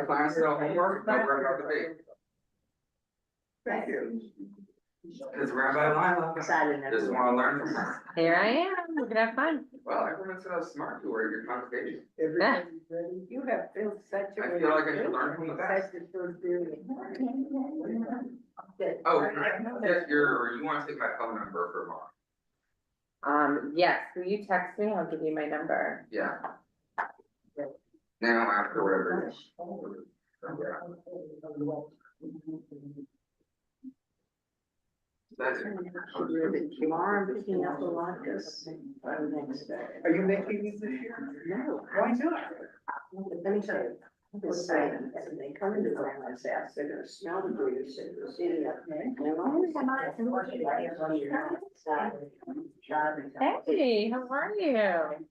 Class no homework, no work on the debate. Thank you. Because Rabbi Lila just want to learn from her. Here I am, we're gonna have fun. Well, everyone's so smart who are in your congregation. Everybody's ready. You have built such a. I feel like I should learn from the best. Oh, yes, you want to take my phone number for tomorrow? Yes, will you text me? I'll give you my number. Yeah. Now after whatever it is. That's it. Tomorrow, I'm picking up a lot this. Are you making these this year? No. Why not? Let me tell you. This site, and they come into the grandma's house, they're gonna smell the grease and the city up there. Hey, how are you?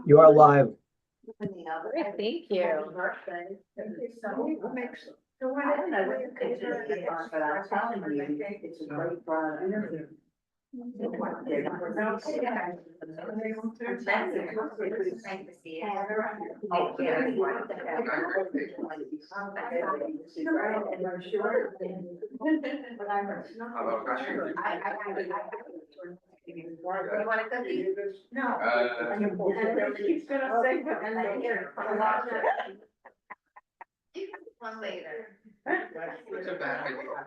You are live. Great, thank you. What makes them? I don't know what the picture is, but I'm telling you, it's a great product. One later. Such a bad idea.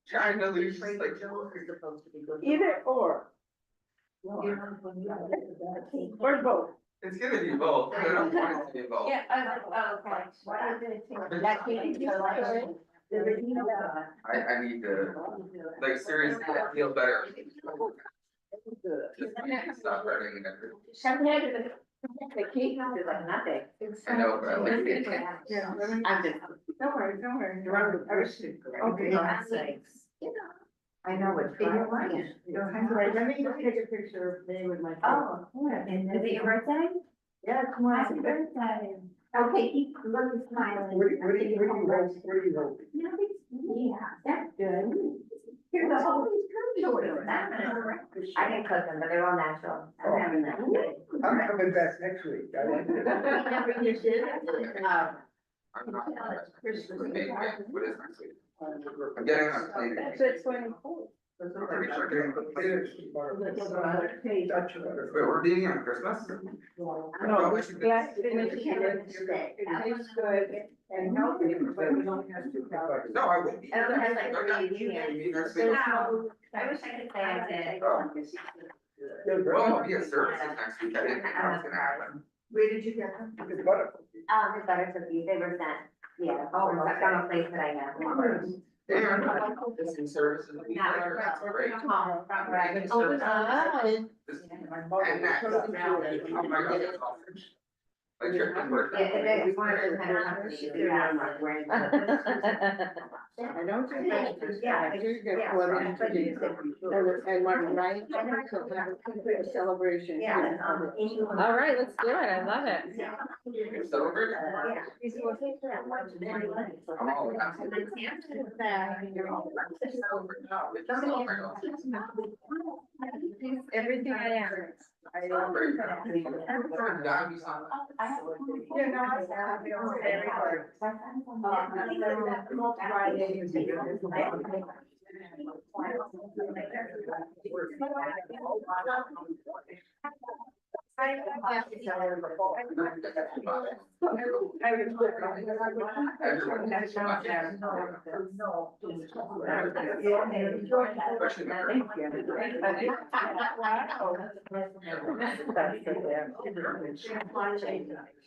Trying to lose like. Either or. Or both. It's gonna be both. I don't want it to be both. Yeah, I need to, like, seriously, I feel better. Just stop hurting and everything. The cake is like nothing. I know, but I like it. I'm just. Don't worry, don't worry. Okay. I know what figure mine is. Let me just take a picture of me with my. Oh, and is it your birthday? Yeah, come on. Happy birthday. Okay, keep looking smiling. What do you hold? Yeah, that's good. Here's a whole I can cook them, but they're all natural. I'm having that. I'm coming back next week. I like it. I'm not. What is next week? I'm getting on a plane. That's at 24. Pretty sure getting on a plane. Wait, we're meeting on Christmas? No, it's last finish. It tastes good and healthy, but we only have 2 calories. No, I wouldn't. I wish I could Okay. say Maybe next week. I did. Well, I'll be at services next week. I didn't think that was gonna happen. Where did you get them? The butter. The butter cookies, they were sent. Yeah, it's on a place that I know. And this in services. will be later. That's great. From where I was. Oh, This- And next. Oh my God, that's awesome. Like your birthday. Yeah, it is one of those kind of companies that you have, like, wearing. I don't think that's, yeah, I do get for them to do. And Martin, right? So have a celebration. Yeah. All right, let's do it, I love it. You're celebrating? Oh, absolutely. Everything I am. Celebrate. That'd be something. Yeah, no, I have. Very hard.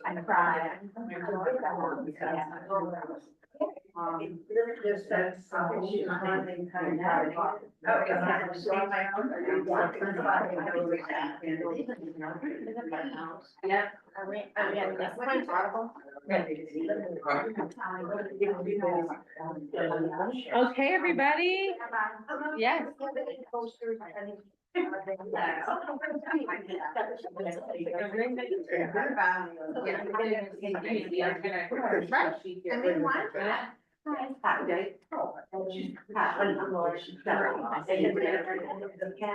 I cried. Just that she's finding time out. Yep. Okay, everybody? Yes.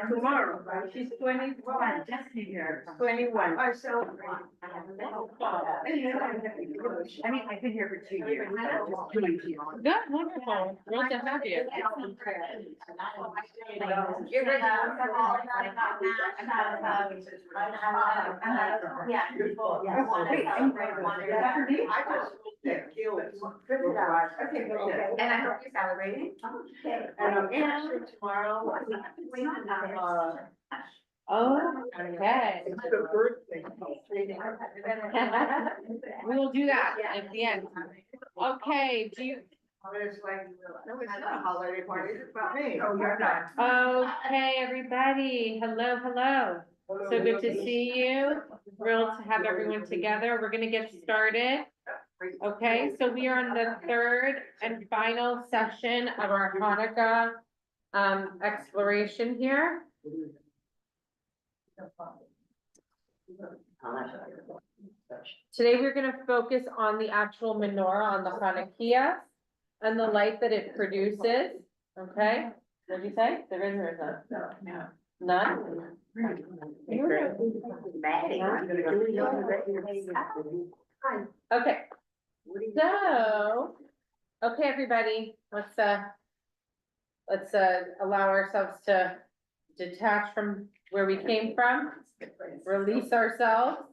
Tomorrow, right? She's 21. 21. I mean, I've been here for 2 years. Good, wonderful, thrilled to have you. And I hope you're celebrating. And I'm actually tomorrow. Okay. It's the birthday. We will do that at the end. Okay, do you, It's like, no, it's not a holiday party, it's about me. Oh, you're not. okay, everybody, hello, hello. So good to see you. Thrilled to have everyone together. We're gonna get started. Okay, so we are on the third and final session of our Hanukkah exploration here. Today, we're gonna focus on the actual menorah, on the Hanukkah and the light that it produces, okay? What did you say? There is or is none? None? Okay, so, okay, everybody, let's allow ourselves to detach from where we came from, release ourselves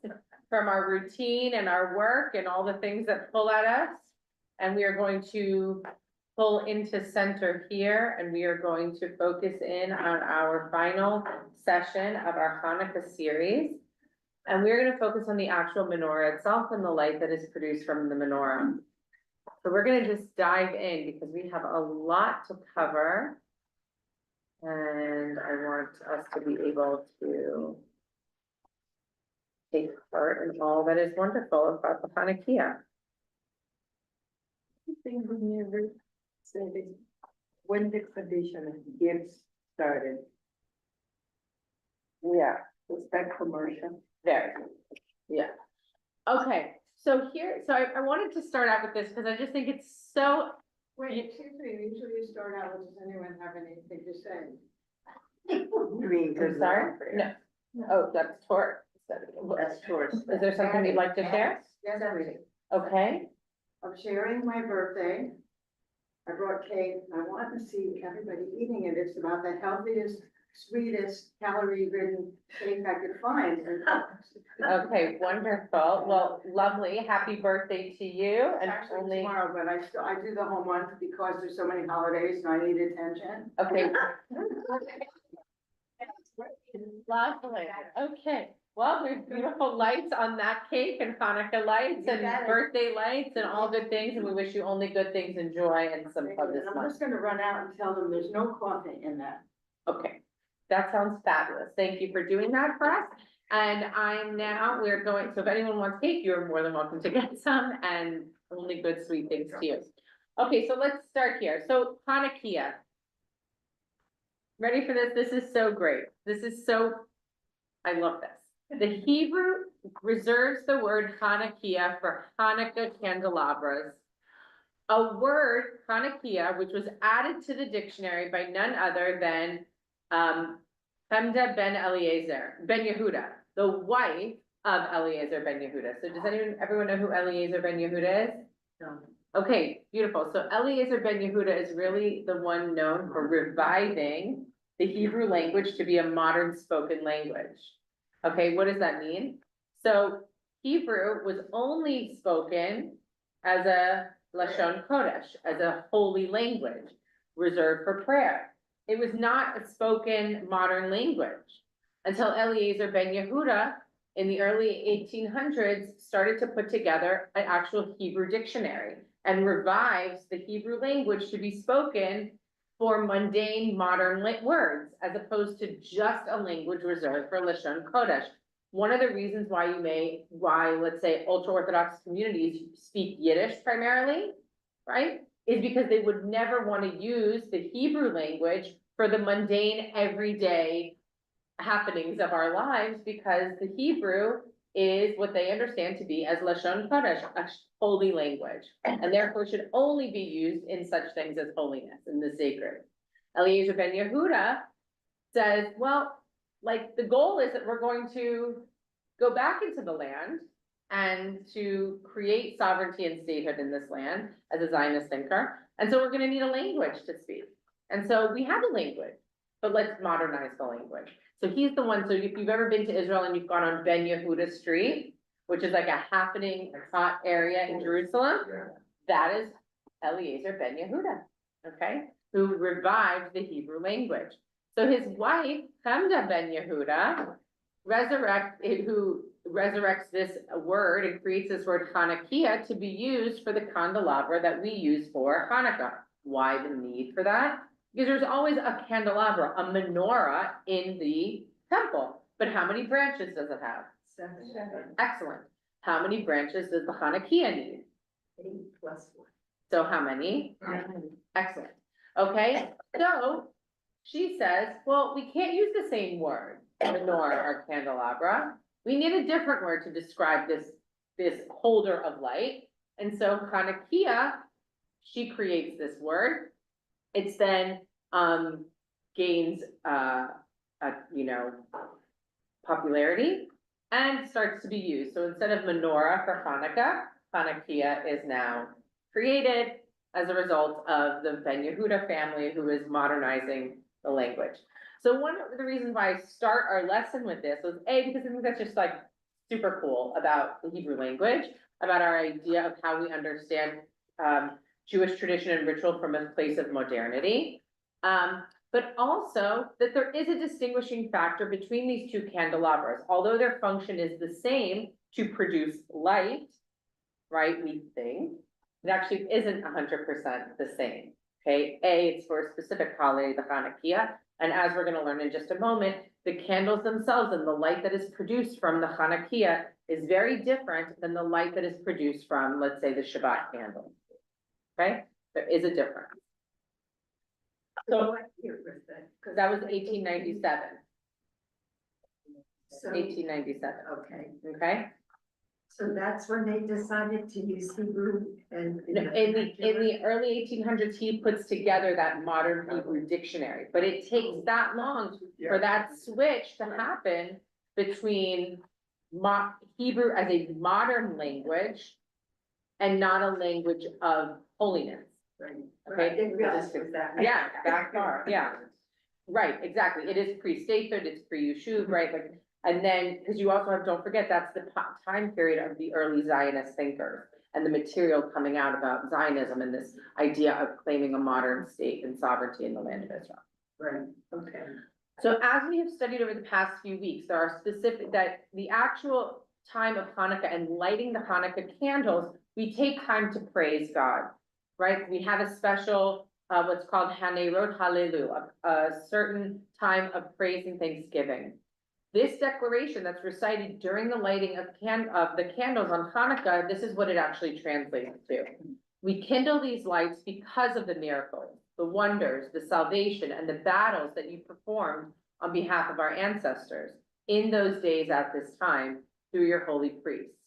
from our routine and our work and all the things that pull at us. And we are going to pull into center here, and we are going to focus in on our final session of our Hanukkah series. And we're gonna focus on the actual menorah itself and the light that is produced from the menorah. So we're gonna just dive in because we have a lot to cover. And I want us to be able to take part in all that is wonderful about the Hanukkah. When the tradition of gifts started, Yeah, was that commercial? there, yeah. Okay, so here, so I wanted to start out with this because I just think it's so, Wait, excuse me, usually you start out with, does anyone have anything to say? You mean, I'm sorry, no, oh, that's Tor. That's tourist. Is there something you'd like to share? Yes, please. Okay, I'm sharing my birthday. I brought cake. I want to see everybody eating it. It's about the healthiest, sweetest, calorie-ridden cake I could find. okay, wonderful, well, lovely, happy birthday to you, It's and actually only, tomorrow, but I do the whole month because there's so many holidays and I need attention. okay. Lovely, okay, well, there's beautiful lights on that cake and Hanukkah lights You and got it. birthday lights and all good things, and we wish you only good things and joy and some fun this I'm month. just gonna run out and tell them there's no coffee in that. Okay, that sounds fabulous. Thank you for doing that for us. And we're going, so if anyone wants cake, you're more than welcome to get some, and only good sweet things to you. Okay, so let's start here. So Hanukkah. Ready for this? This is so great. I love this. The Hebrew reserves the word Hanukkah for Hanukkah candelabras. A word, Chanukah, which was added to the dictionary by none other than Chemda ben Yehuda, the wife of Eliezer ben Yehuda. So does everyone know who Eliezer ben Yehuda is? No. Okay, beautiful. So Eliezer ben Yehuda is really the one known for reviving the Hebrew language to be a modern spoken language. Okay, what does that mean? So Hebrew was only spoken as a Lashon Kodesh, as a holy language reserved for prayer. It was not a spoken modern language until Eliezer ben Yehuda in the early 1800s started to put together an actual Hebrew dictionary and revives the Hebrew language to be spoken for mundane modern words, as opposed to just a language reserved for Lashon Kodesh. One of the reasons why, let's say, ultra-Orthodox communities speak Yiddish primarily, right, is because they would never want to use the Hebrew language for the mundane, everyday happenings of our lives, because the Hebrew is what they understand to be as Lashon Kodesh, a holy language, and therefore should only be used in such things as holiness, in the sacred. Eliezer ben Yehuda says, well, like, the goal is that we're going to go back into the land and to create sovereignty and statehood in this land as a Zionist thinker. And so we're gonna need a language to speak. And so we have a language, but let's modernize the language. So he's the one, so if you've ever been to Israel and you've gone on Ben Yehuda Street, which is like a happening, hot area in Jerusalem, that is Eliezer ben Yehuda, okay? Who revived the Hebrew language. So his wife, Chemda ben Yehuda, who resurrects this word and creates this word Chanukah to be used for the candelabra that we use for Hanukkah. Why the need for that? Because there's always a candelabra, a menorah in the temple. But how many branches does it have? 7. Excellent. How many branches does the Chanukah need? 8 plus 1. So how many? 9. Excellent. Okay, so she says, well, we can't use the same word, menorah or candelabra. We need a different word to describe this holder of light. And so Chanukah, she creates this word. It's then gains popularity and starts to be used. So instead of menorah for Hanukkah, Chanukah is now created as a result of the Ben Yehuda family who is modernizing the language. So one of the reasons why I start our lesson with this was because I think that's just like super cool about the Hebrew language, about our idea of how we understand Jewish tradition and ritual from a place of modernity. But also that there is a distinguishing factor between these two candelabras. Although their function is the same to produce light, right, we think, it actually isn't 100% the same, okay? It's for a specific holiday, the Chanukah, and as we're gonna learn in just a moment, the candles themselves and the light that is produced from the Chanukah is very different than the light that is produced from, let's say, the Shabbat candle, okay? There is a difference. So What year was that? because that was 1897, So, 1897, okay, okay? so that's when they decided to use Hebrew and. In the early 1800s, he puts together that modern Hebrew dictionary, but it takes that long for that switch to happen between Hebrew as a modern language and not a language of holiness. Right. Okay. I didn't realize it was that. Yeah, that far, yeah. Right, exactly. It is pre-statehood, it's pre-Yeshuv, right? Like, and then, because you also have, don't forget, that's the time period of the early Zionist thinkers and the material coming out about Zionism and this idea of claiming a modern state and sovereignty in the land of Israel. Right, okay. So as we have studied over the past few weeks, there are specific, that the actual time of Hanukkah and lighting the Hanukkah candles, we take time to praise God, right? We have a special, what's called Hanerot Hallelu, a certain time of praise and thanksgiving. This declaration that's recited during the lighting of the candles on Hanukkah, this is what it actually translates to. We kindle these lights because of the miracles, the wonders, the salvation, and the battles that you performed on behalf of our ancestors in those days at this time through your holy priests.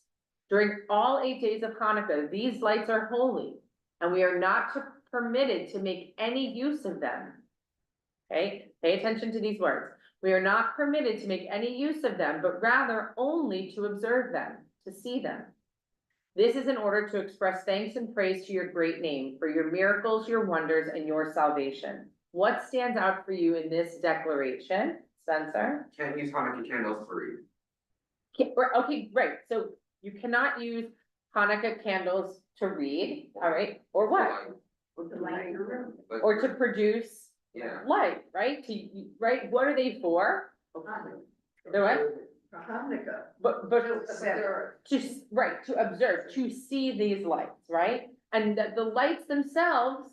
During all 8 days of Hanukkah, these lights are holy, and we are not permitted to make any use of them. Okay, pay attention to these words. We are not permitted to make any use of them, but rather only to observe them, to see them. This is in order to express thanks and praise to your great name for your miracles, your wonders, and your salvation. What stands out for you in this declaration, Spencer? Can't use Hanukkah candles to read. Okay, right. So you cannot use Hanukkah candles to read, all right, or what? Or to produce light, right? Right? What are they for? They're what? Hanukkah. But to observe, to see these lights, right? And the lights themselves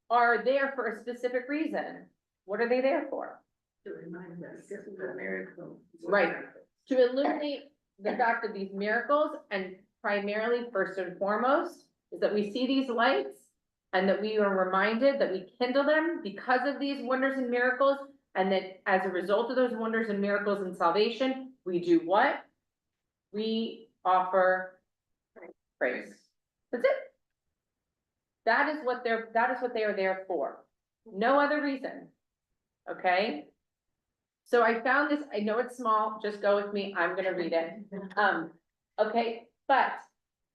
are there for a specific reason. What are they there for? To remind us of the miracle. Right. To illuminate the fact of these miracles, and primarily, first and foremost, is that we see these lights and that we are reminded that we kindle them because of these wonders and miracles, and that as a result of those wonders and miracles and salvation, we do what? we offer praise. That's it. That is what they are there for. No other reason. Okay? So I found this, I know it's small, just go with me, I'm gonna read it. Okay, but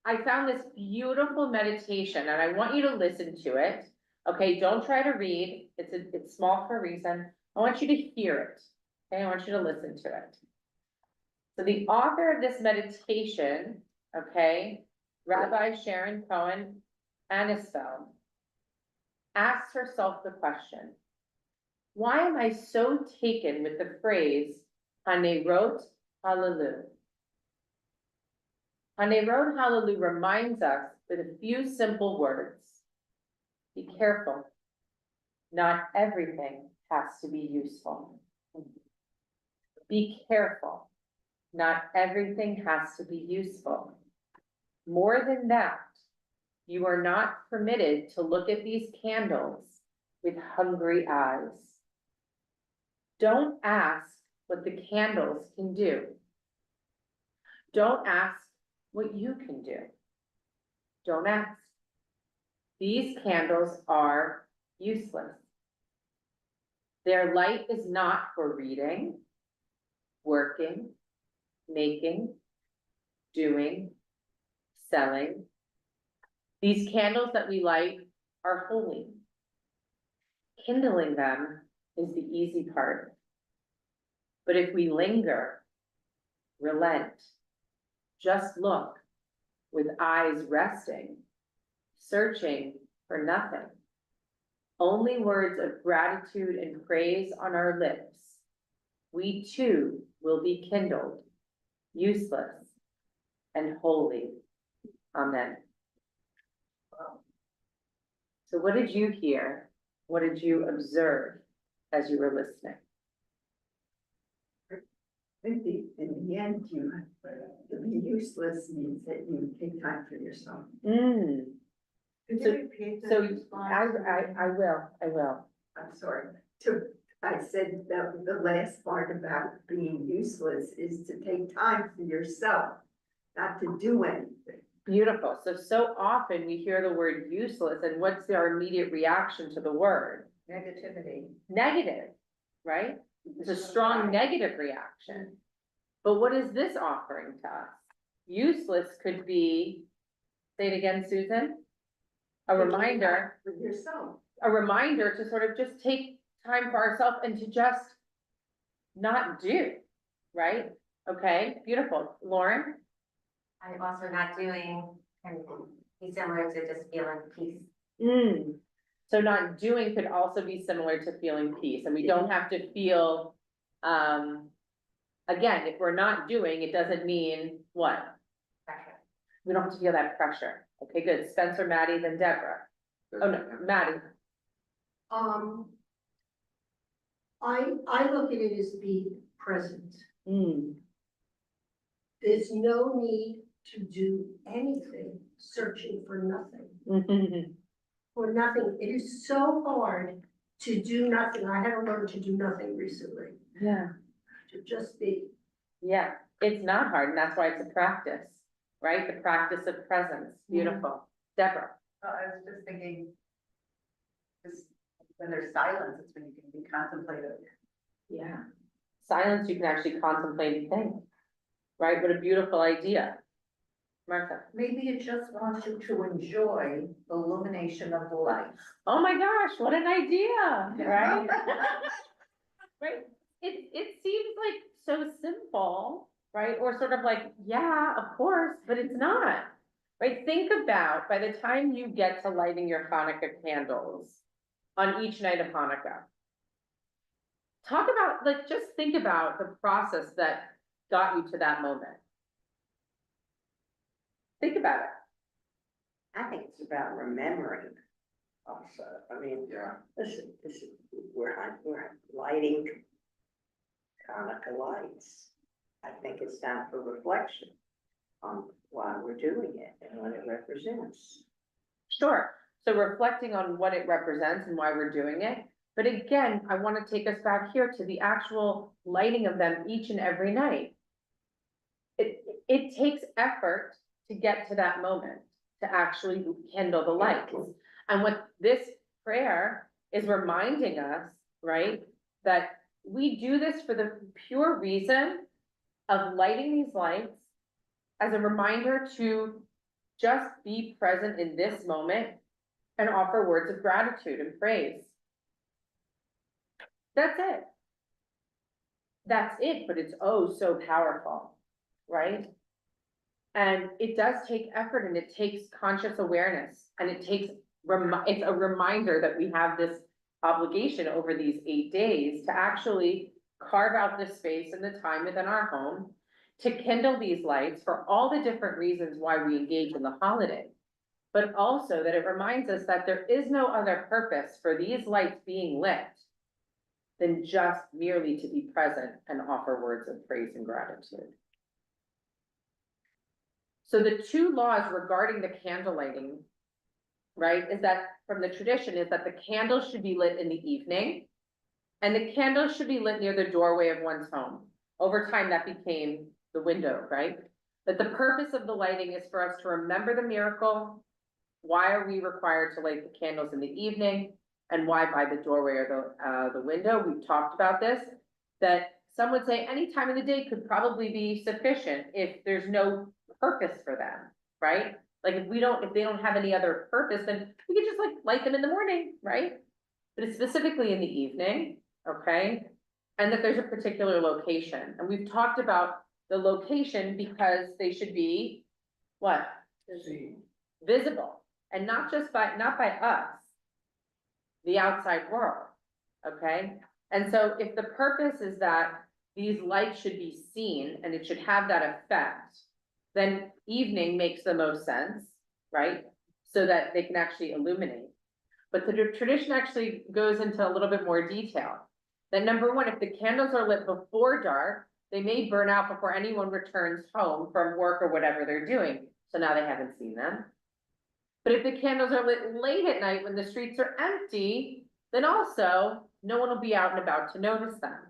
I found this beautiful meditation and I want you to listen to it. Okay, don't try to read, it's small for a reason. I want you to hear it. Okay, I want you to listen to it. So the author of this meditation, okay, Rabbi Sharon Cohen Anisfeld, asks herself the question, why am I so taken with the phrase, Hanerot Hallelu? Hanerot Hallelu reminds us with a few simple words. Be careful. Not everything has to be useful. Be careful. Not everything has to be useful. More than that, you are not permitted to look at these candles with hungry eyes. Don't ask what the candles can do. Don't ask what you can do. Don't ask. These candles are useless. Their light is not for reading, working, making, doing, selling. These candles that we light are holy. Kindling them is the easy part. But if we linger, relent, just look with eyes resting, searching for nothing, only words of gratitude and praise on our lips, we too will be kindled, useless and holy. Amen. So what did you hear? What did you observe as you were listening? In the end, to be useless means that you take time for yourself. Mm. Could So- you repeat that So response? I will. I'm sorry, I said that the last part about being useless is to take time for yourself, not to do anything. Beautiful. So often we hear the word useless and what's our immediate reaction to the word? Negativity. Negative, right? It's a strong negative reaction. But what is this offering to us? Useless could be, say it again, Susan? A reminder, For yourself. a reminder to sort of just take time for ourselves and to just not do, right? Okay, beautiful. Lauren? I'm also not doing, and be similar to just feeling peace. So not doing could also be similar to feeling peace, and we don't have to feel, again, if we're not doing, it doesn't mean what? Pressure. We don't have to feel that pressure. Okay, good. Spencer, Maddie, then Deborah. Oh, no, Maddie. I look at it as being present. Mm. There's no need to do anything, searching for nothing, for nothing. It is so hard to do nothing. I had to learn to do nothing recently, Yeah, to just be. yeah, it's not hard, and that's why it's a practice, right? The practice of presence. Beautiful. Deborah. I was just thinking, just when there's silence, it's when you can be contemplative. Yeah. Silence, you can actually contemplate and think, right? What a beautiful idea. Martha. Maybe it just wants you to enjoy the illumination of the light. Oh my gosh, what an idea, right? Right? It seems like so simple, right? Or sort of like, yeah, of course, but it's not. Right? Think about, by the time you get to lighting your Hanukkah candles on each night of Hanukkah, talk about, like, just think about the process that got you to that moment. Think about it. I think it's about remembering also. I mean, Yeah. this is, we're lighting Hanukkah lights. I think it's time for reflection on why we're doing it and what it represents. Sure. So reflecting on what it represents and why we're doing it. But again, I want to take us back here to the actual lighting of them each and every night. it takes effort to get to that moment, to actually kindle the lights. And what this prayer is reminding us, right, that we do this for the pure reason of lighting these lights as a reminder to just be present in this moment and offer words of gratitude and praise. That's it. That's it, but it's oh so powerful, right? And it does take effort and it takes conscious awareness and it takes, it's a reminder that we have this obligation over these 8 days to actually carve out the space and the time within our home to kindle these lights for all the different reasons why we engage in the holiday. But also that it reminds us that there is no other purpose for these lights being lit than just merely to be present and offer words of praise and gratitude. So the two laws regarding the candle lighting, right, is that from the tradition is that the candles should be lit in the evening and the candles should be lit near the doorway of one's home. Over time, that became the window, right? But the purpose of the lighting is for us to remember the miracle. Why are we required to light the candles in the evening? And why by the doorway or the window? We've talked about this, that some would say any time of the day could probably be sufficient if there's no purpose for them, right? Like if they don't have any other purpose, then we could just like light them in the morning, right? But it's specifically in the evening, okay? And that there's a particular location. And we've talked about the location because they should be, what? Visible. And not by us, the outside world, okay? And so if the purpose is that these lights should be seen and it should have that effect, then evening makes the most sense, right? So that they can actually illuminate. But the tradition actually goes into a little bit more detail. That number one, if the candles are lit before dark, they may burn out before anyone returns home from work or whatever they're doing. So now they haven't seen them. But if the candles are lit late at night when the streets are empty, then also no one will be out and about to notice them.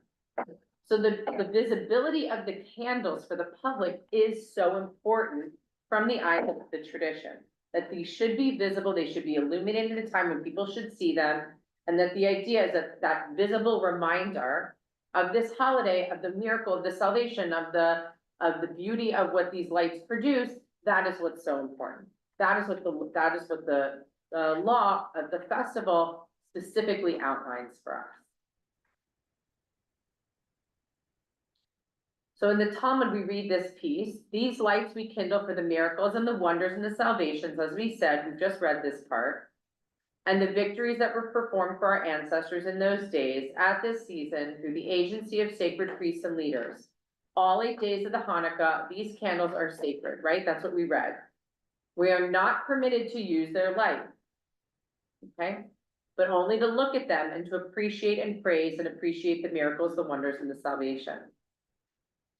So the visibility of the candles for the public is so important from the eyes of the tradition, that these should be visible, they should be illuminated at a time when people should see them, and that the idea is that that visible reminder of this holiday, of the miracle, of the salvation, of the beauty of what these lights produce, that is what's so important. That is what the law of the festival specifically outlines for us. So in the Talmud, we read this piece, these lights we kindle for the miracles and the wonders and the salvations, as we said, we've just read this part, and the victories that were performed for our ancestors in those days at this season through the agency of sacred priests and leaders. All 8 days of the Hanukkah, these candles are sacred, right? That's what we read. We are not permitted to use their light, okay? But only to look at them and to appreciate and praise and appreciate the miracles, the wonders, and the salvation.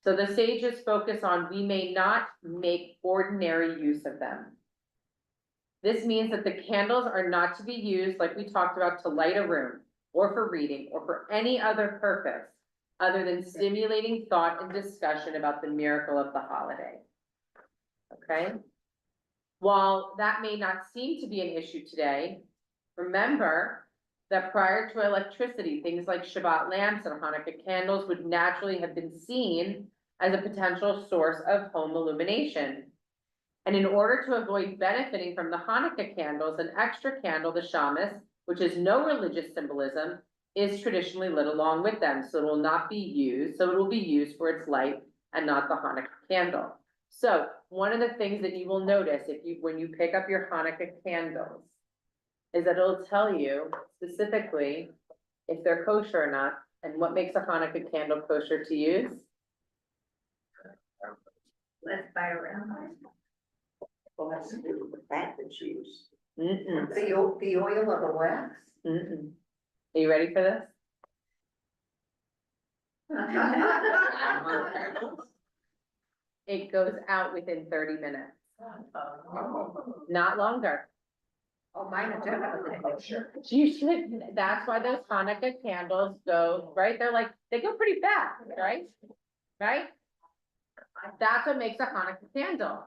So the sages focus on we may not make ordinary use of them. This means that the candles are not to be used, like we talked about, to light a room or for reading or for any other purpose other than stimulating thought and discussion about the miracle of the holiday. Okay? While that may not seem to be an issue today, remember that prior to electricity, things like Shabbat lamps and Hanukkah candles would naturally have been seen as a potential source of home illumination. And in order to avoid benefiting from the Hanukkah candles, an extra candle, the shamus, which is no religious symbolism, is traditionally lit along with them. So it will not be used, so it will be used for its light and not the Hanukkah candle. So one of the things that you will notice when you pick up your Hanukkah candles is that it'll tell you specifically if they're kosher or not, and what makes a Hanukkah candle kosher to use. Let's buy around. Well, that's to do with the fat that's used. Mm-mm, The oil of the wax? mm-mm. Are you ready for this? It goes out within 30 minutes, not longer. Oh, mine are definitely kosher. You should, that's why those Hanukkah candles go, right? They go pretty fast, right? Right? That's what makes a Hanukkah candle.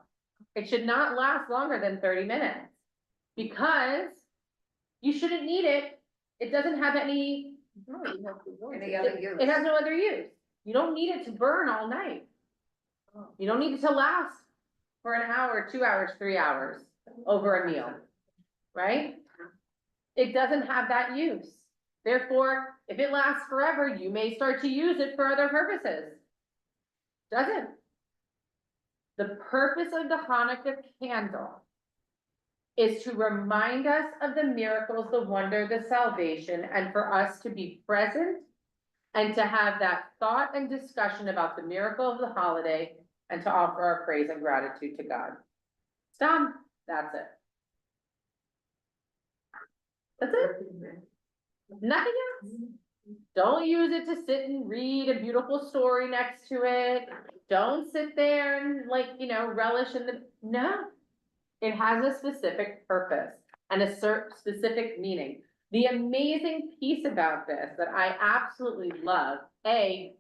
It should not last longer than 30 minutes. Because you shouldn't need it. It doesn't have any. Any other use. It has no other use. You don't need it to burn all night. You don't need it to last for an hour, 2 hours, 3 hours over a meal, right? It doesn't have that use. Therefore, if it lasts forever, you may start to use it for other purposes. Doesn't. The purpose of the Hanukkah candle is to remind us of the miracles, the wonder, the salvation, and for us to be present and to have that thought and discussion about the miracle of the holiday and to offer our praise and gratitude to God. It's done. That's it. That's it. Nothing else. Don't use it to sit and read a beautiful story next to it. Don't sit there and relish in the, no. It has a specific purpose and a specific meaning. The amazing piece about this that I absolutely love,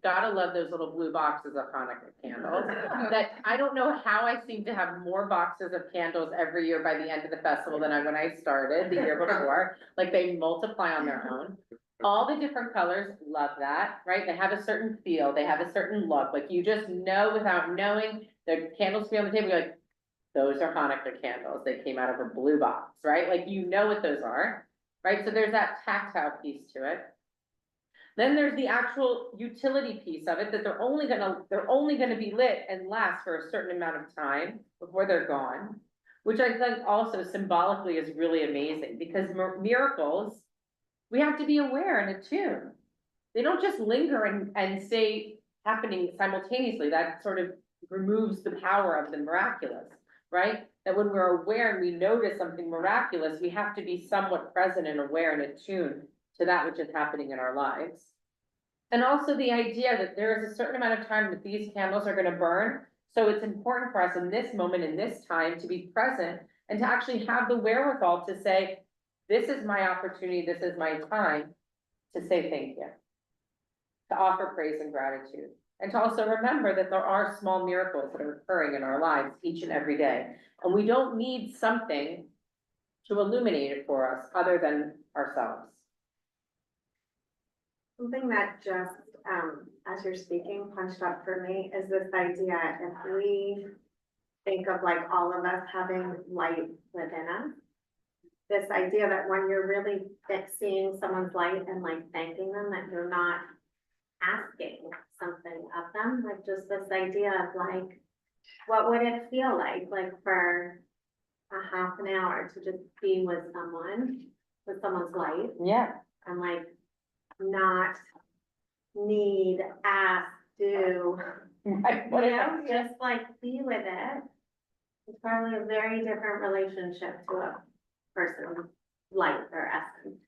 gotta love those little blue boxes of Hanukkah candles. That I don't know how I seem to have more boxes of candles every year by the end of the festival than when I started the year before. Like they multiply on their own. All the different colors, love that, right? They have a certain feel, they have a certain look. Like you just know without knowing, the candles be on the table, you're like, those are Hanukkah candles. They came out of a blue box, right? Like you know what those are, right? So there's that tactile piece to it. Then there's the actual utility piece of it that they're only gonna be lit and last for a certain amount of time before they're gone, which I think also symbolically is really amazing because miracles, we have to be aware and attuned. They don't just linger and stay happening simultaneously. That sort of removes the power of the miraculous. Right? That when we're aware and we notice something miraculous, we have to be somewhat present and aware and attuned to that which is happening in our lives. And also the idea that there is a certain amount of time that these candles are going to burn. So it's important for us in this moment, in this time, to be present and to actually have the wherewithal to say, this is my opportunity, this is my time to say thank you, to offer praise and gratitude. And to also remember that there are small miracles that are occurring in our lives each and every day. And we don't need something to illuminate it for us other than ourselves. Something that just, as you're speaking, punched up for me is this idea, if we think of like all of us having light within us, this idea that when you're really seeing someone's light and like thanking them, that you're not asking something of them, like just this idea of like, what would it feel like for a half an hour to just be with someone's light, Yeah. and like not need, ask, do, Right. just like be with it. It's probably a very different relationship to a person light or essence,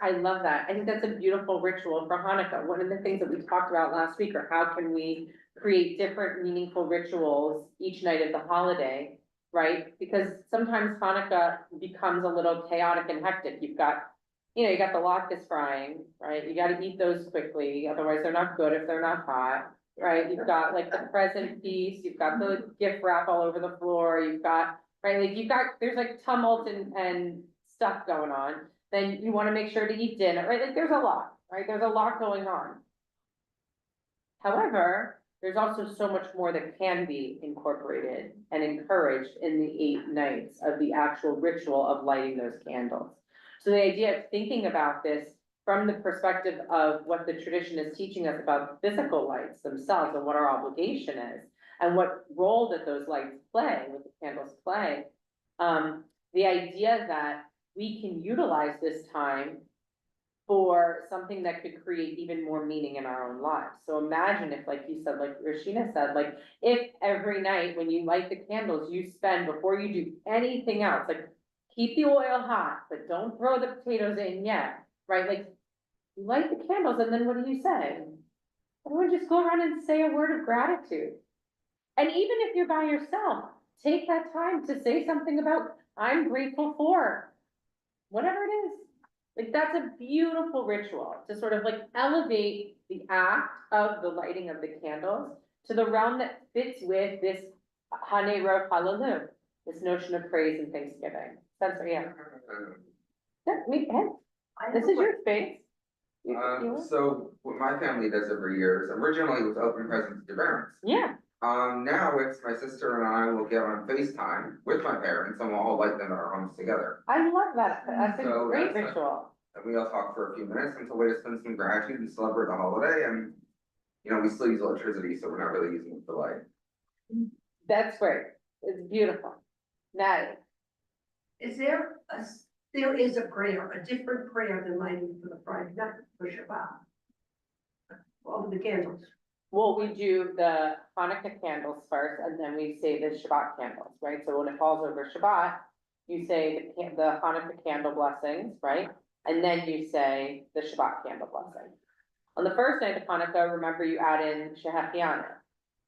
I love that. I think that's a beautiful ritual for Hanukkah. One of the things that we talked about last week are how can we create different meaningful rituals each night of the holiday, right? Because sometimes Hanukkah becomes a little chaotic and hectic. You've got the latkes frying, right? You got to eat those quickly, otherwise they're not good if they're not hot, right? You've got like the present piece, you've got the gift wrap all over the floor, you've got, right? Like there's like tumult and stuff going on. Then you want to make sure to eat dinner, right? Like there's a lot, right? There's a lot going on. However, there's also so much more that can be incorporated and encouraged in the 8 nights of the actual ritual of lighting those candles. So the idea of thinking about this from the perspective of what the tradition is teaching us about physical lights themselves and what our obligation is and what role that those lights play, what the candles play. The idea that we can utilize this time for something that could create even more meaning in our own lives. So imagine if, like you said, like Rashina said, like if every night when you light the candles, you spend before you do anything else, like keep the oil hot, but don't throw the potatoes in yet, right? Like you light the candles and then what do you say? Everyone just go around and say a word of gratitude. And even if you're by yourself, take that time to say something about, I'm grateful for whatever it is. Like that's a beautiful ritual to sort of like elevate the act of the lighting of the candles to the realm that fits with this Hane Ro Hallelu, this notion of praise and thanksgiving. Spencer, yeah. Yeah, me, hey, this is your space. So what my family does every year is originally it was open presents to parents. Yeah, Now it's my sister and I will get on FaceTime with my parents and we'll all light them in our homes together. I love that. That's a So great that's ritual. And we all talk for a few minutes until we just spend some gratitude and celebrate the holiday and, you know, we still use electricity, so we're not really using it for light. That's great. It's beautiful. Natty, Is there there is a prayer, a different prayer than lighting for the Friday night for Shabbat? All of the candles. well, we do the Hanukkah candles first, and then we say the Shabbat candles, right? So when it falls over Shabbat, you say the Hanukkah candle blessings, right? And then you say the Shabbat candle blessing. On the first night of Hanukkah, remember you add in Shehachianu,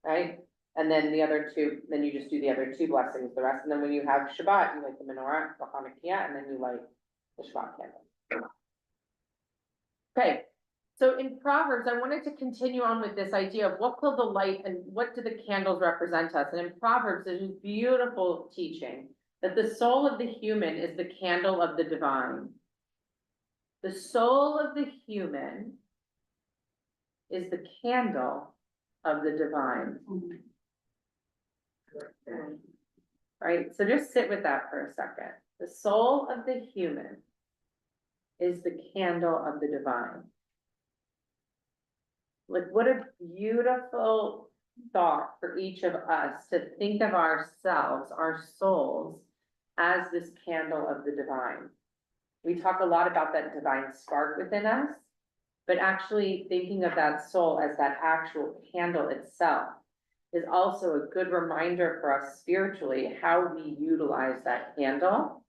right? And then the other two, then you just do the other two blessings, the rest, and then when you have Shabbat, you light the menorah, the Hanukkah, and then you light the Shabbat candle. Okay, so in Proverbs, I wanted to continue on with this idea of what will the light and what do the candles represent us? And in Proverbs, there's this beautiful teaching that the soul of the human is the candle of the divine. The soul of the human is the candle of the divine. Right, so just sit with that for a second. The soul of the human is the candle of the divine. Like, what a beautiful thought for each of us to think of ourselves, our souls, as this candle of the divine. We talk a lot about that divine spark within us, but actually thinking of that soul as that actual candle itself is also a good reminder for us spiritually how we utilize that candle,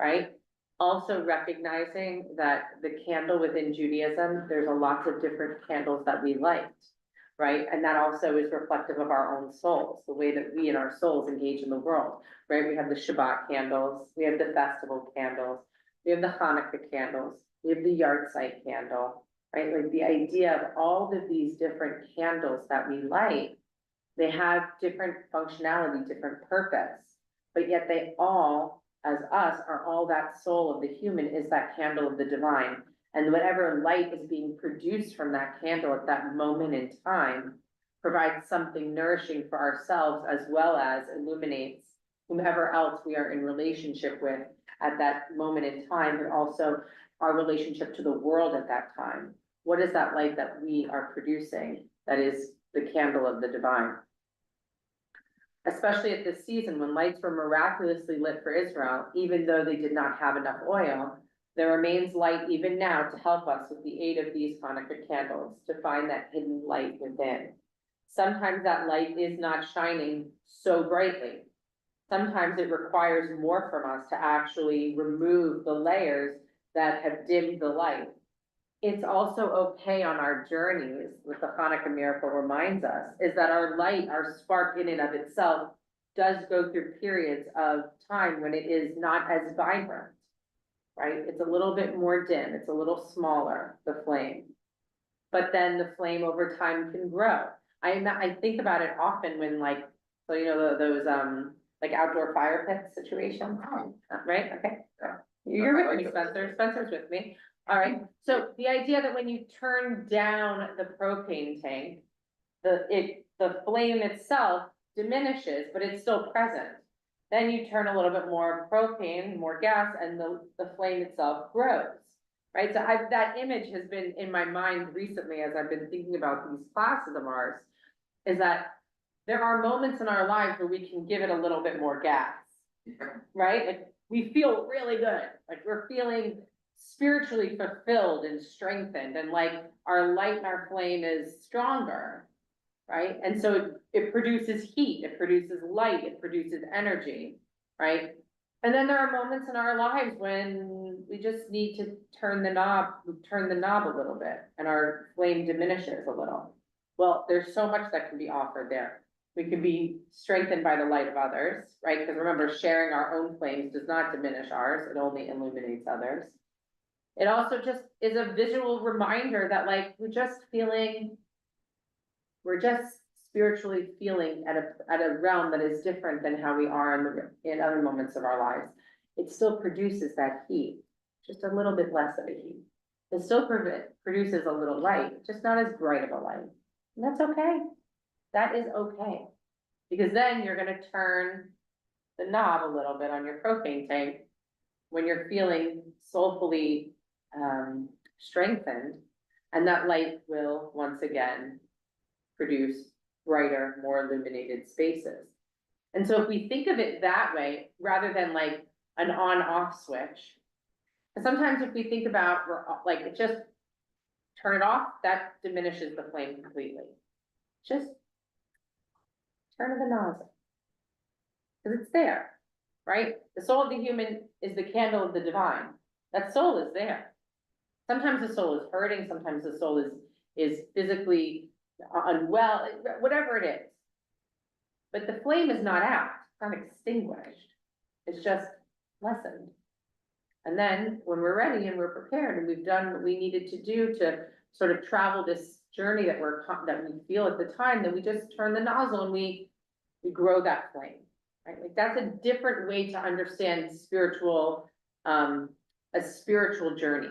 right? Also recognizing that the candle within Judaism, there's a lot of different candles that we light, right? And that also is reflective of our own souls, the way that we and our souls engage in the world, right? We have the Shabbat candles, we have the festival candles, we have the Hanukkah candles, we have the yard site candle, right? Like the idea of all of these different candles that we light, they have different functionality, different purpose, but yet they all, as us, are all that soul of the human is that candle of the divine. And whatever light is being produced from that candle at that moment in time provides something nourishing for ourselves as well as illuminates whomever else we are in relationship with at that moment in time, but also our relationship to the world at that time. What is that light that we are producing that is the candle of the divine? Especially at this season when lights were miraculously lit for Israel, even though they did not have enough oil, there remains light even now to help us with the aid of these Hanukkah candles to find that hidden light within. Sometimes that light is not shining so brightly. Sometimes it requires more from us to actually remove the layers that have dimmed the light. It's also okay on our journeys, what the Hanukkah miracle reminds us, is that our light, our spark in and of itself, does go through periods of time when it is not as vibrant, right? It's a little bit more dim, it's a little smaller, the flame. But then the flame over time can grow. I think about it often when like, so you know, those like outdoor fire pit situations, right? Okay, you're with me, Spencer. Spencer's with me. All right, so the idea that when you turn down the propane tank, the flame itself diminishes, but it's still present. Then you turn a little bit more propane, more gas, and the flame itself grows, right? So that image has been in my mind recently as I've been thinking about these classes of ours, is that there are moments in our lives where we can give it a little bit more gas, right? Like we feel really good, like we're feeling spiritually fulfilled and strengthened, and like our light and our flame is stronger, right? And so it produces heat, it produces light, it produces energy, right? And then there are moments in our lives when we just need to turn the knob a little bit and our flame diminishes a little. Well, there's so much that can be offered there. We can be strengthened by the light of others, right? Because remember, sharing our own flames does not diminish ours, it only illuminates others. It also just is a visual reminder that like we're just spiritually feeling at a realm that is different than how we are in other moments of our lives, it still produces that heat, just a little bit less of a heat. It still produces a little light, just not as bright of a light. And that's okay. That is okay. Because then you're gonna turn the knob a little bit on your propane tank when you're feeling soulfully strengthened, and that light will once again produce brighter, more illuminated spaces. And so if we think of it that way, rather than like an on-off switch, and sometimes if we think about, like, it just turn it off, that diminishes the flame completely. Just turn the nozzle. Because it's there, right? The soul of the human is the candle of the divine. That soul is there. Sometimes the soul is hurting, sometimes the soul is physically unwell, whatever it is. But the flame is not out, it's not extinguished. It's just lessened. And then when we're ready and we're prepared and we've done what we needed to do to sort of travel this journey that we feel at the time, then we just turn the nozzle and we grow that flame, right? Like that's a different way to understand spiritual, a spiritual journey,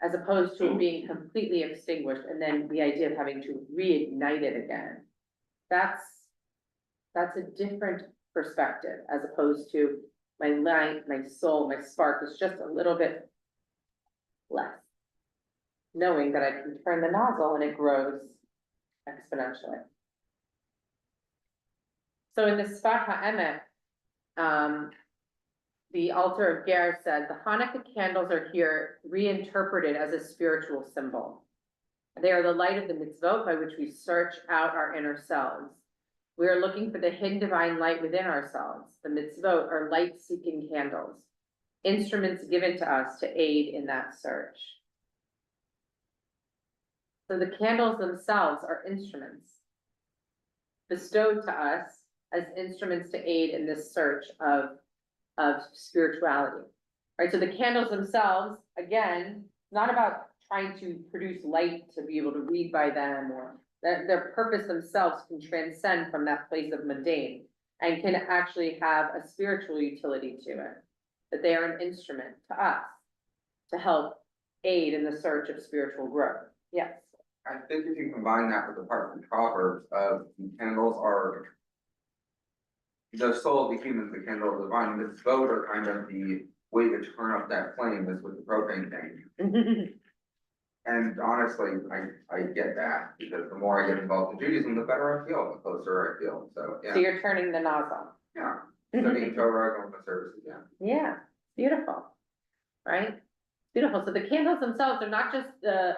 as opposed to it being completely extinguished and then the idea of having to reignite it again. That's a different perspective, as opposed to my light, my soul, my spark is just a little bit less. Knowing that I can turn the nozzle and it grows exponentially. So in the Sfat HaEmet, the altar of Ger said, the Hanukkah candles are here reinterpreted as a spiritual symbol. They are the light of the mitzvot by which we search out our inner selves. We are looking for the hidden divine light within ourselves. The mitzvot are light-seeking candles, instruments given to us to aid in that search. So the candles themselves are instruments bestowed to us as instruments to aid in this search of spirituality, right? So the candles themselves, again, not about trying to produce light to be able to read by them, or that their purpose themselves can transcend from that place of mundane and can actually have a spiritual utility to it, that they are an instrument to us to help aid in the search of spiritual growth. Yes. I think if you combine that with the part from Proverbs of the candles are the soul of the human, the candle of the divine, the mitzvot are kind of the way to turn up that flame is with the propane tank. And honestly, I get that, because the more I get involved in Judaism, the better I feel, the closer I feel, so, yeah. So you're turning the nozzle. Yeah, studying Torah, going to services, yeah. Yeah, beautiful, right? Beautiful. So the candles themselves are not just the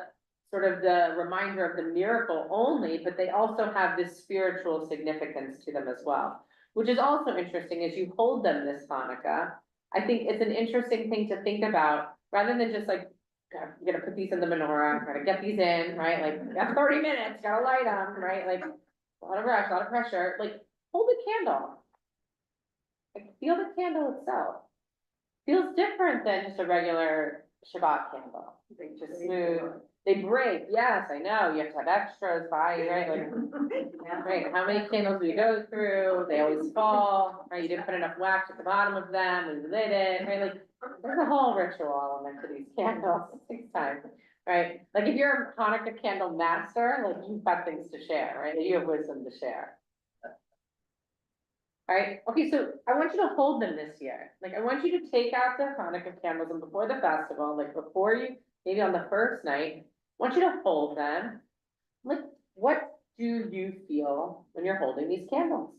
sort of the reminder of the miracle only, but they also have this spiritual significance to them as well, which is also interesting as you hold them this Hanukkah. I think it's an interesting thing to think about, rather than just like, I'm gonna put these in the menorah, gotta get these in, right? Like, you have 30 minutes, gotta light them, right? Like, a lot of rush, a lot of pressure, like, hold the candle. Like, feel the candle itself. Feels different than just a regular Shabbat candle. They just smooth, they break, yes, I know, you have to have extras by, right? Like, right, how many candles do you go through? They always fall, right? You didn't put enough wax at the bottom of them, we lit it, right? Like, there's a whole ritual element to these candles, it takes time, right? Like, if you're a Hanukkah candle master, like, you've got things to share, right? You have wisdom to share. All right, okay, so I want you to hold them this year. Like, I want you to take out the Hanukkah candles, and before the festival, like before you, maybe on the first night, I want you to hold them. Like, what do you feel when you're holding these candles?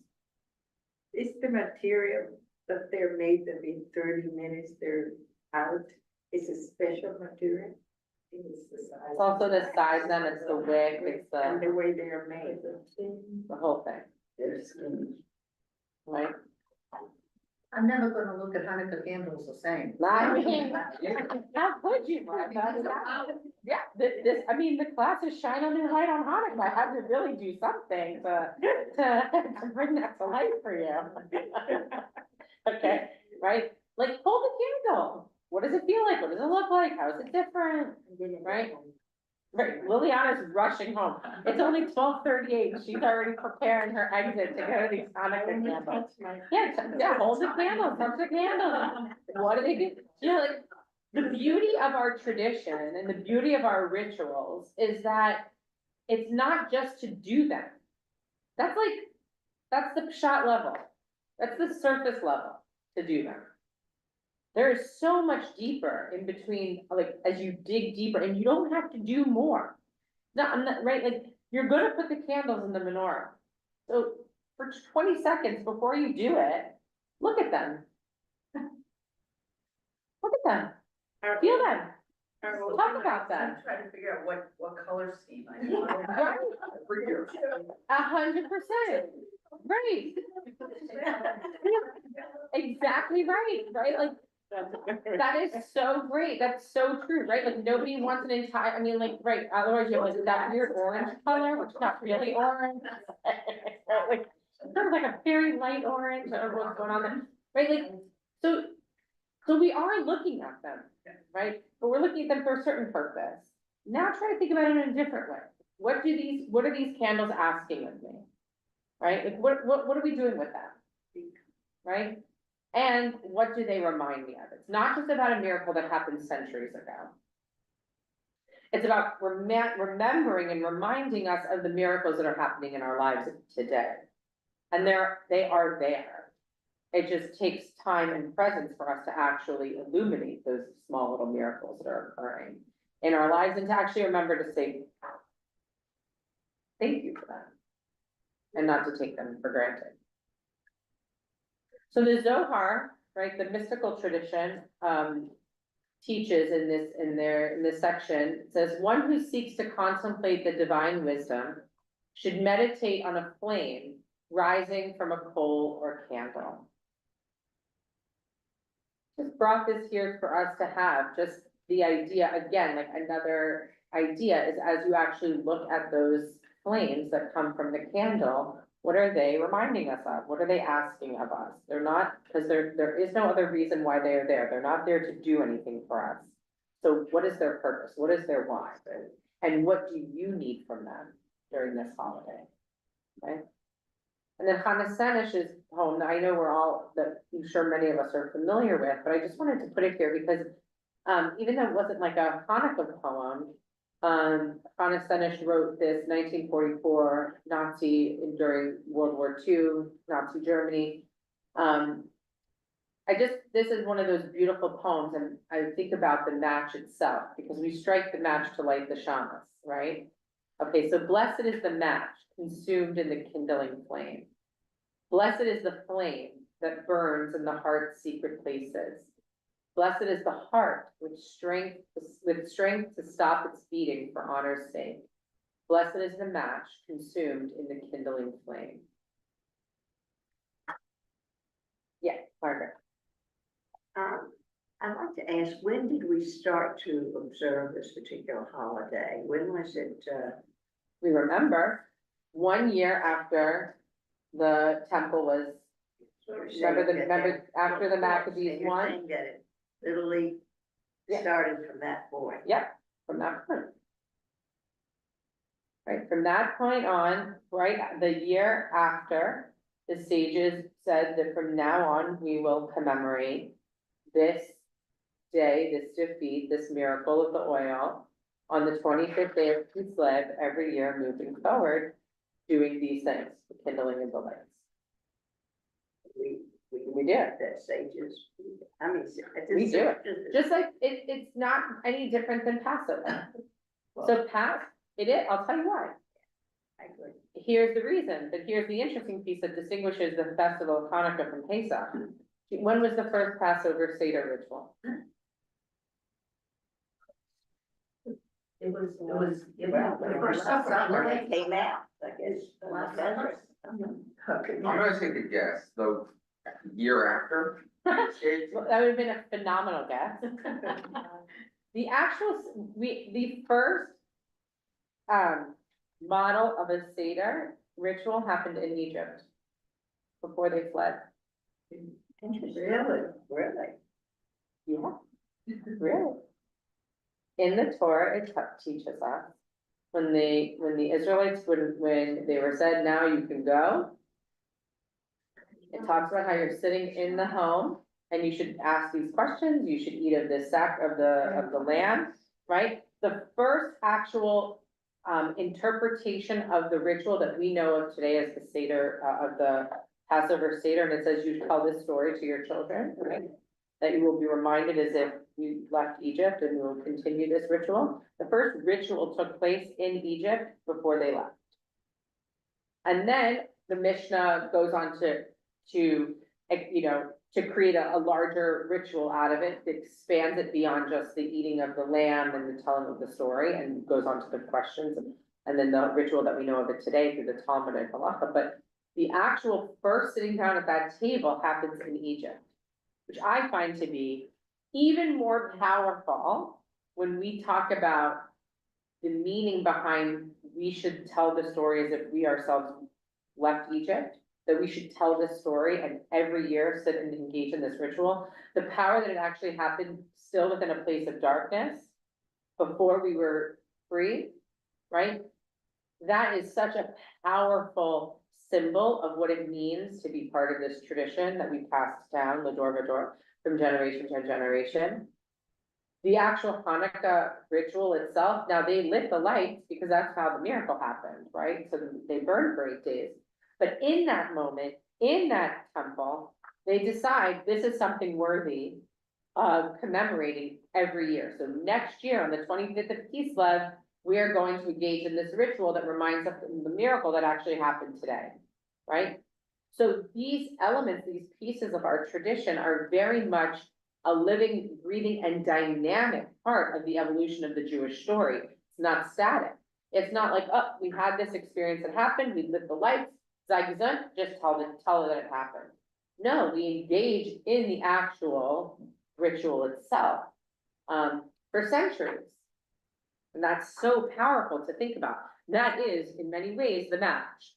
It's the material that they're made, that in 30 minutes they're out. It's a special material. It's the size. It's also the size, then it's the wick, it's And the the way they are made. whole thing, They're skinny. right? I'm never gonna look at Hanukkah candles the same. I mean, how could you, Martha? Yeah, this, I mean, the classes shine a new light on Hanukkah. I had to really do something to bring that to life for you. Okay, right? Like, hold the candle. What does it feel like? What does it look like? How is it different? Right? Right, Liliana's rushing home. It's only 12:38. She's already preparing her exit to go to these Hanukkah candles. Yeah, hold the candles, touch the candles. What do they do? You know, like, the beauty of our tradition and the beauty of our rituals is that it's not just to do them. That's the shot level. That's the surface level to do them. There is so much deeper in between, like, as you dig deeper, and you don't have to do more. No, I'm not, right, like, you're gonna put the candles in the menorah. So for 20 seconds before you do it, look at them. Look at them, feel them, talk about them. I'm trying to figure out what color scheme I want. Right, 100%, right. Exactly right, like, that is so great, that's so true, right, like, nobody wants an entire, I mean, like, right, otherwise you have like that weird orange color, which is not really orange. Like, sort of like a very light orange, I don't know what's going on there, right, like, so we are looking at them, right, but we're looking at them for a certain purpose. Now try to think about it in a different way, what are these candles asking of me? Right, like, what are we doing with them? Right? And what do they remind me of? It's not just about a miracle that happened centuries ago. It's about remembering and reminding us of the miracles that are happening in our lives today. And they are there. It just takes time and presence for us to actually illuminate those small little miracles that are occurring in our lives, and to actually remember to say, thank you for them, and not to take them for granted. So the Zohar, right, the mystical tradition, teaches in this section, it says, one who seeks to contemplate the divine wisdom should meditate on a flame rising from a coal or candle. Just brought this here for us to have, just the idea, again, like another idea is, as you actually look at those flames that come from the candle, what are they reminding us of? What are they asking of us? They're not, because there is no other reason why they are there. They're not there to do anything for us. So what is their purpose? What is their why? And what do you need from them during this holiday? Okay. And then Hanasanish's poem, I know that I'm sure many of us are familiar with, but I just wanted to put it here because even though it wasn't like a Hanukkah poem, Hanasanish wrote this 1944 Nazi during World War II, Nazi Germany. This is one of those beautiful poems, and I think about the match itself, because we strike the match to light the shamas, right? Okay, so blessed is the match consumed in the kindling flame. Blessed is the flame that burns in the heart's secret places. Blessed is the heart with strength to stop its beating for honor's sake. Blessed is the match consumed in the kindling flame. Yeah, Margaret. I'd like to ask, when did we start to observe this particular holiday? When was it, We remember 1 year after the temple was, remember after the Maccabees won? You're saying that it literally Yeah. started from that point? Yep, from that point. Right, from that point on, right, the year after, the sages said that from now on, we will commemorate this day, this defeat, this miracle of the oil on the 25th day of Kislev every year moving forward, doing these things, the kindling of the lights. We do it. That sages, I mean. We do it, just like it's not any different than Passover. So I'll tell you why. I agree. Here's the reason, but here's the interesting piece that distinguishes the festival of Hanukkah from Pesach. When was the first Passover Seder ritual? It was, The first summer when it came out, I guess. I'm gonna take a guess, the year after. Well, that would have been a phenomenal guess. The first model of a Seder ritual happened in Egypt before they fled. Really? Yeah, really. In the Torah, it teaches us when the Israelites, when they were said, now you can go. It talks about how you're sitting in the home and you should ask these questions, you should eat of the sack of the lamb, right? The first actual interpretation of the ritual that we know of today as the Seder, of the Passover Seder, and it says you tell this story to your children, right? That you will be reminded as if you left Egypt and will continue this ritual. The first ritual took place in Egypt before they left. And then the Mishnah goes on to create a larger ritual out of it, that expands it beyond just the eating of the lamb and the telling of the story, and goes on to the questions, and then the ritual that we know of it today through the Talmud and Halacha. But the actual first sitting down at that table happens in Egypt, which I find to be even more powerful when we talk about the meaning behind we should tell the story as if we ourselves left Egypt, that we should tell this story and every year sit and engage in this ritual. The power that it actually happened still within a place of darkness before we were free, right? That is such a powerful symbol of what it means to be part of this tradition that we passed down, Lador Vador, from generation to generation. The actual Hanukkah ritual itself, now they lit the lights because that's how the miracle happened, right? So they burned for 8 days. But in that moment, in that temple, they decide this is something worthy of commemorating every year. So next year, on the 25th of Kislev, we are going to engage in this ritual that reminds us of the miracle that actually happened today, right? So these elements, these pieces of our tradition are very much a living, breathing, and dynamic part of the evolution of the Jewish story. It's not static. It's not like, oh, we had this experience that happened, we lit the lights, just tell it that it happened. No, we engage in the actual ritual itself for centuries. And that's so powerful to think about. That is, in many ways, the match.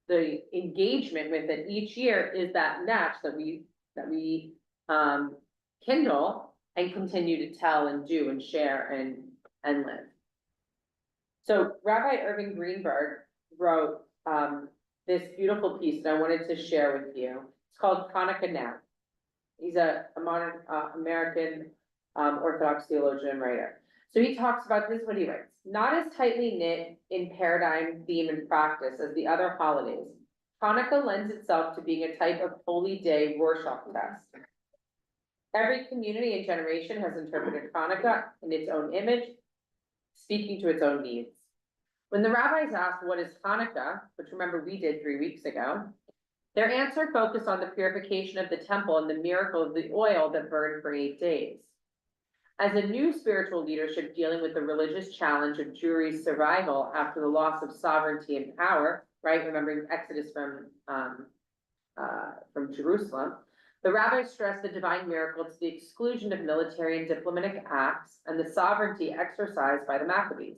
The engagement with it each year is that match that we kindle and continue to tell and do and share and live. So Rabbi Irving Greenberg wrote this beautiful piece that I wanted to share with you. It's called Chanukah Now. He's a modern American Orthodox theologian and writer. So he talks about, this is what he writes: not as tightly knit in paradigm, theme, and practice as the other holidays, Hanukkah lends itself to being a type of holy day Rorschach test. Every community and generation has interpreted Hanukkah in its own image, speaking to its own needs. When the rabbis asked, what is Hanukkah, which remember we did 3 weeks ago, their answer focused on the purification of the temple and the miracle of the oil that burned for 8 days. As a new spiritual leadership dealing with the religious challenge of Jewry's survival after the loss of sovereignty and power, right? Remembering Exodus from Jerusalem, the rabbis stressed the divine miracle to the exclusion of military and diplomatic acts and the sovereignty exercised by the Maccabees.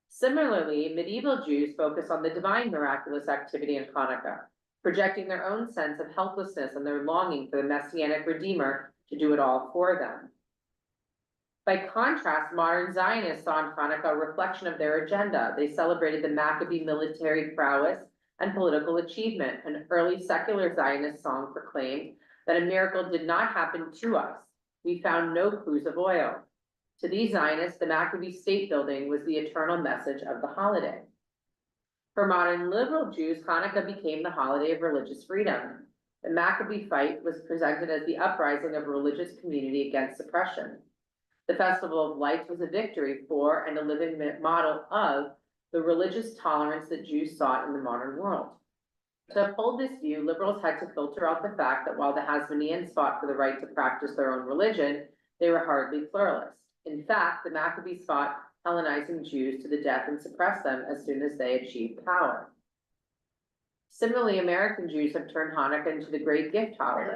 Similarly, medieval Jews focus on the divine miraculous activity in Hanukkah, projecting their own sense of helplessness and their longing for the messianic redeemer to do it all for them. By contrast, modern Zionists saw in Hanukkah a reflection of their agenda. They celebrated the Maccabee military prowess and political achievement. An early secular Zionist song proclaimed that a miracle did not happen to us. We found no cruse of oil. To these Zionists, the Maccabee state building was the eternal message of the holiday. For modern liberal Jews, Hanukkah became the holiday of religious freedom. The Maccabee fight was presented as the uprising of a religious community against suppression. The Festival of Lights was a victory for and a living model of the religious tolerance that Jews sought in the modern world. To uphold this view, liberals had to filter out the fact that while the Hasmoneans fought for the right to practice their own religion, they were hardly pluralist. In fact, the Maccabees fought Hellenizing Jews to the death and suppressed them as soon as they achieved power. Similarly, American Jews have turned Hanukkah into the great gift holiday.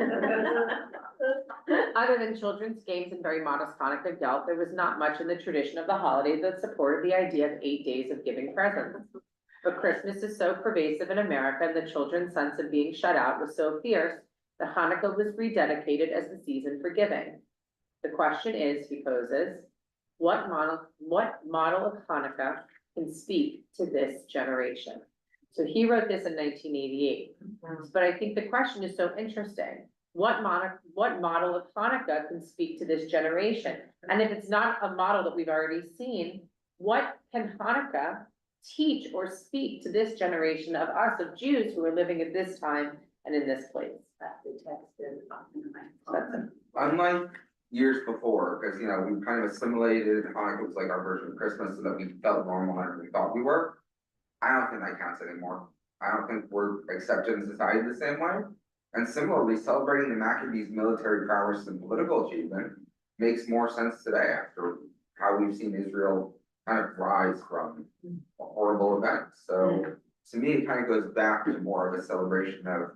Other than children's games and very modest Hanukkah gelt, there was not much in the tradition of the holiday that supported the idea of 8 days of giving presents. But Christmas is so pervasive in America, and the children's sense of being shut out was so fierce that Hanukkah was rededicated as the season for giving. The question is, he poses, what model of Hanukkah can speak to this generation? So he wrote this in 1988, but I think the question is so interesting. What model of Hanukkah can speak to this generation? And if it's not a model that we've already seen, what can Hanukkah teach or speak to this generation of us, of Jews who are living at this time and in this place? Unlike years before, because, we kind of assimilated, Hanukkah was like our version of Christmas, so that we felt normal and we thought we were. I don't think that counts anymore. I don't think we're accepted in society the same way. And similarly, celebrating the Maccabees' military prowess and political achievement makes more sense today after how we've seen Israel kind of rise from a horrible event. So to me, it kind of goes back to more of a celebration of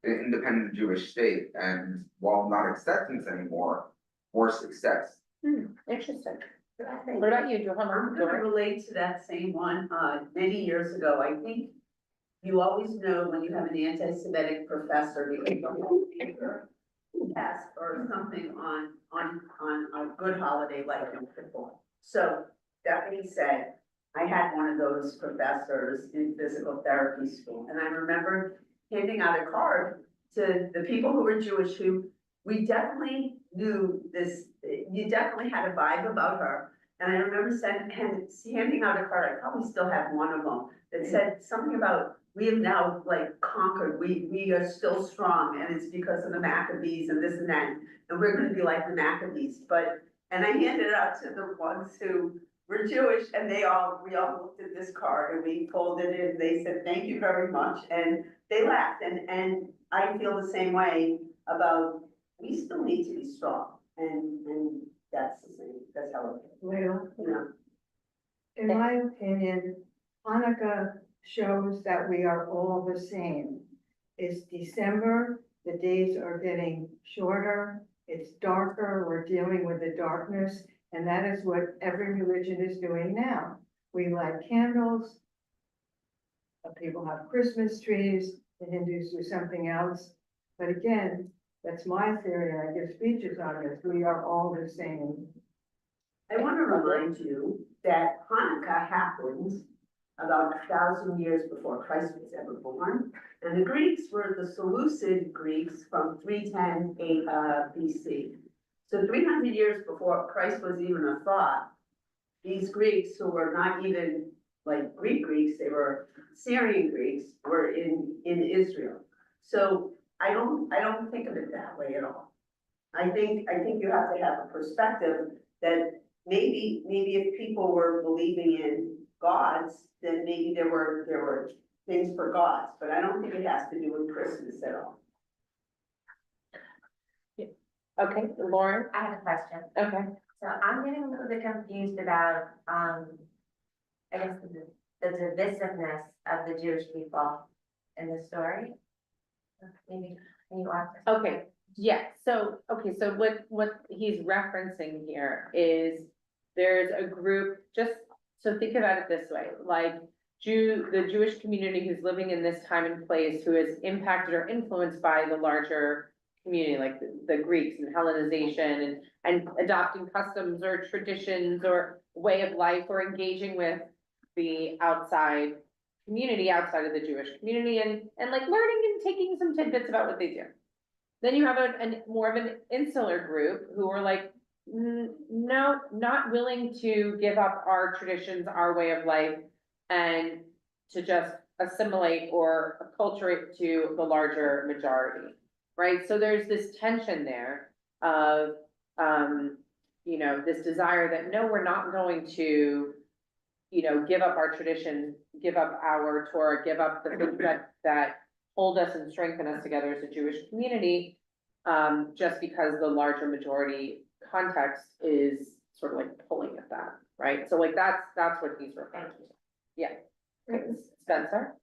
an independent Jewish state, and while not acceptance anymore, more success. Interesting. What about you, Johanna? I'm gonna relate to that same one, many years ago, I think you always know when you have an anti-Semitic professor, because the whole paper test or something on a good holiday like Yom Kippur. So that being said, I had one of those professors in physical therapy school, and I remember handing out a card to the people who were Jewish, who we definitely knew this, you definitely had a vibe about her. And I remember handing out a card, I probably still have one of them, that said something about, we have now like conquered, we are still strong, and it's because of the Maccabees and this and that, and we're gonna be like the Maccabees. And I handed it out to the ones who were Jewish, and we all looked at this card and we pulled it in, they said, thank you very much, and they laughed, and I feel the same way about, we still need to be strong, and that's the same, that's how it, Well, you know. in my opinion, Hanukkah shows that we are all the same. It's December, the days are getting shorter, it's darker, we're dealing with the darkness, and that is what every religion is doing now. We light candles, people have Christmas trees, the Hindus do something else. But again, that's my theory, and I give speeches on this, we are all the same. I want to remind you that Hanukkah happened about 1,000 years before Christ was ever born. And the Greeks were the Seleucid Greeks from 310 BC. So 300 years before Christ was even a thought, these Greeks, who were not even like Greek Greeks, they were Syrian Greeks, were in Israel. So I don't think of it that way at all. I think you have to have a perspective that maybe if people were believing in gods, then maybe there were things for gods, but I don't think it has to do with Christmas at all. Okay, Lauren? I have a question. Okay. So I'm getting a little bit confused about, I guess, the divisiveness of the Jewish people in the story. Maybe, can you walk us through Okay, that? yeah, so what he's referencing here is there's a group, just, so think about it this way, like the Jewish community who's living in this time and place, who is impacted or influenced by the larger community, like the Greeks and Hellenization and adopting customs or traditions or way of life, or engaging with the outside community outside of the Jewish community and like learning and taking some tidbits about what they do. Then you have a more of an insular group who are like, no, not willing to give up our traditions, our way of life, and to just assimilate or acculturate to the larger majority, right? So there's this tension there of, this desire that, no, we're not going to, give up our tradition, give up our Torah, give up the things that hold us and strengthen us together as a Jewish community, just because the larger majority context is sort of like pulling at that, right? So like that's what he's referring to. Yeah. Spencer?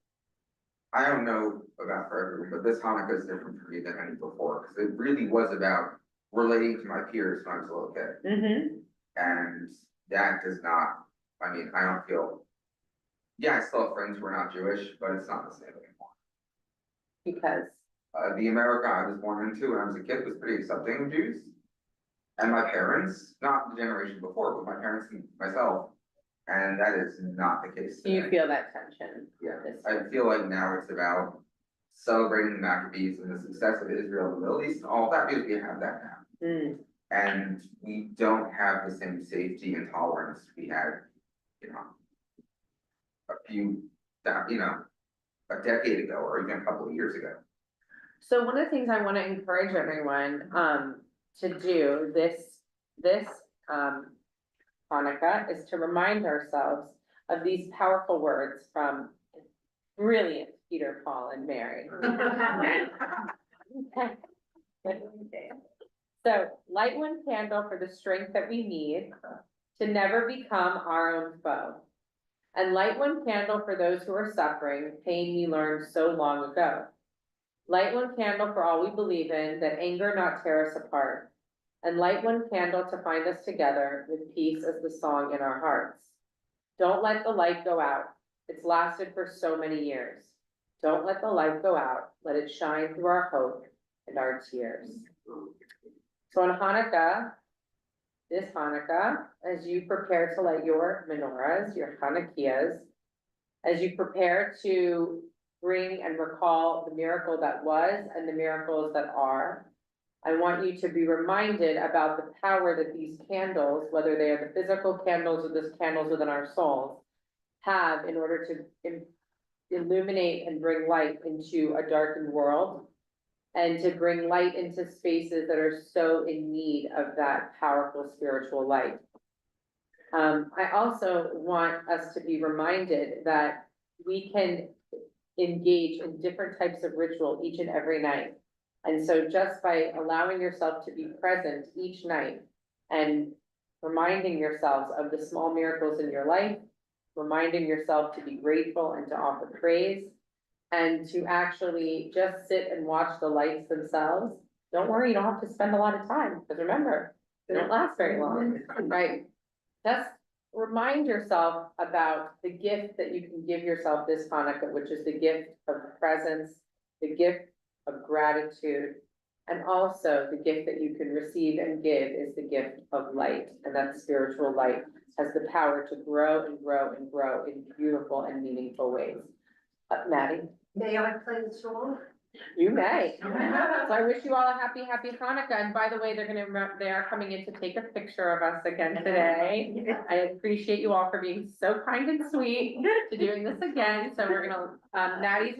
I don't know about for everyone, but this Hanukkah is different for me than any before, because it really was about relating to my peers when I was a little kid. Mm-hmm. And that does not, I don't feel, yeah, I still have friends who are not Jewish, but it's not the same anymore. Because? The America I was born into when I was a kid was pretty accepting of Jews. And my parents, not the generation before, but my parents and myself, and that is not the case Do you today. feel that tension? Yeah, this I year? feel like now it's about celebrating the Maccabees and the success of Israel in the Middle East and all of that, because we have that now. Mm, And we don't have the same safety and tolerance we had, you know, a decade ago, or even a couple of years ago. so one of the things I wanna encourage everyone, to do this Hanukkah is to remind ourselves of these powerful words from brilliant Peter, Paul, and Mary. So, light one candle for the strength that we need to never become our own foe. And light one candle for those who are suffering, pain we learned so long ago. Light one candle for all we believe in, that anger not tear us apart. And light one candle to find us together with peace as the song in our hearts. Don't let the light go out. It's lasted for so many years. Don't let the light go out. Let it shine through our hope and our tears. So on Hanukkah, this Hanukkah, as you prepare to light your menorahs, your Hanukkahs, as you prepare to bring and recall the miracle that was and the miracles that are, I want you to be reminded about the power that these candles, whether they are the physical candles or the candles within our souls, have in order to illuminate and bring light into a darkened world, and to bring light into spaces that are so in need of that powerful spiritual light. I also want us to be reminded that we can engage in different types of ritual each and every night. And so just by allowing yourself to be present each night and reminding yourselves of the small miracles in your life, reminding yourself to be grateful and to offer praise, and to actually just sit and watch the lights themselves. Don't worry, you don't have to spend a lot of time, because remember, they don't last very long, right? Just remind yourself about the gift that you can give yourself this Hanukkah, which is the gift of presence, the gift of gratitude, and also the gift that you can receive and give is the gift of light, and that spiritual light has the power to grow and grow and grow in beautiful and meaningful ways. Maddie? May I play the song? You may. So I wish you all a happy Hanukkah. And by the way, they are coming in to take a picture of us again today. I appreciate you all for being so kind and sweet to doing this again. So we're gonna, Maddie is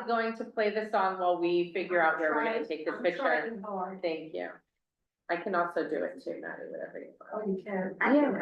going to play the song while we figure out where we're gonna take this picture. Thank you. I can also do it too, Maddie, whatever you want. Oh, you can. Yeah.